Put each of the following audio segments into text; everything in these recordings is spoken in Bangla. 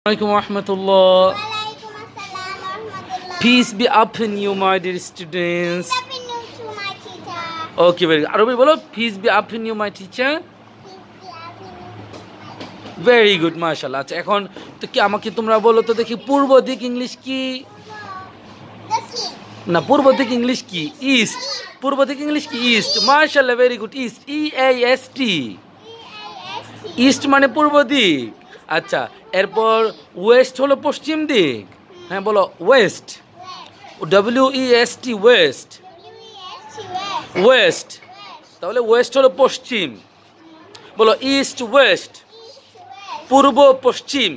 Assalamualaikum warahmatullah. Peace be upon you, my dear students. Okay, very good. Arabi bolo, peace be upon you, my teacher. Very good, mashallah. আচ্ছা এখন তো কি আমাকে তোমরা বলো তো দেখি পূর্ব দিক ইংলিশ কি? না পূর্ব দিক ইংলিশ কি? ইস্ট। পূর্ব দিক ইংলিশ কি? ইস্ট। মাশাআল্লাহ, very good. East, E A S T. East মানে পূর্ব দিক। আচ্ছা এরপর ওয়েস্ট হলো পশ্চিম দিক। হ্যাঁ বলো West, W E S T, West. West তাহলে ওয়েস্ট হলো পশ্চিম। বলো ইস্ট ওয়েস্ট, পূর্ব পশ্চিম।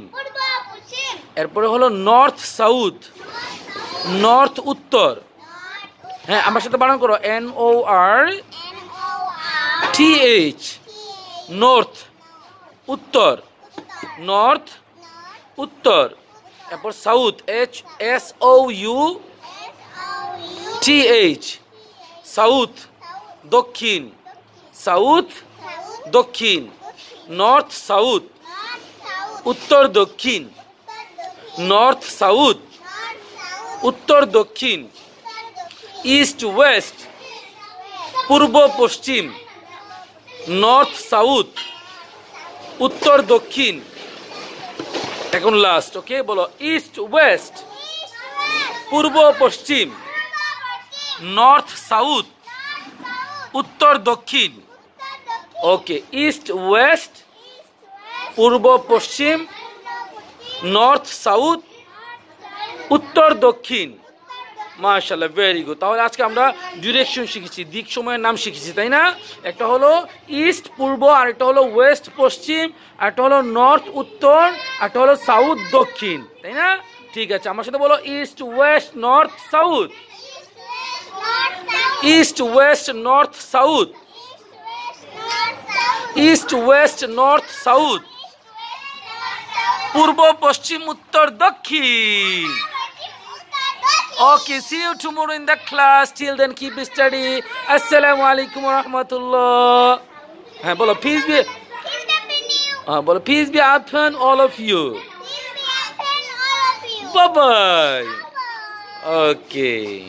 এরপরে হলো নর্থ সাউথ, নর্থ উত্তর। হ্যাঁ আমার সাথে বানান করো, N O R T H, north উত্তর, নর্থ উত্তর। এরপর south, H S O U T H, south দক্ষিণ, সাউথ দক্ষিণ। নর্থ সাউথ, উত্তর দক্ষিণ। নর্থ সাউথ, উত্তর দক্ষিণ। ইস্ট ওয়েস্ট, পূর্ব পশ্চিম। নর্থ সাউথ, উত্তর দক্ষিণ। এখন লাস্ট, ওকে বলো ইস্ট ওয়েস্ট, পূর্ব পশ্চিম। নর্থ সাউথ, উত্তর দক্ষিণ। ওকে, ইস্ট ওয়েস্ট, পূর্ব পশ্চিম, নর্থ সাউথ, উত্তর দক্ষিণ। মাশাআল্লাহ, ভেরি গুড। তাহলে আজকে আমরা ডিরেকশন শিখেছি, দিক সময়ের নাম শিখেছি, তাই না? একটা হলো ইস্ট পূর্ব, আর একটা হলো ওয়েস্ট পশ্চিম, আর একটা হলো নর্থ উত্তর, আর একটা হলো সাউথ দক্ষিণ, তাই না? ঠিক আছে, আমার সাথে বলো east West north south. East West north south. East West north south, পূর্ব পশ্চিম উত্তর দক্ষিণ। Okay, see you tomorrow in the class. Till then, keep study. Assalamu alaikum wa rahmatullah. हाँ बोलो peace be. हाँ बोलो peace be upon all of you. Bye bye. Okay.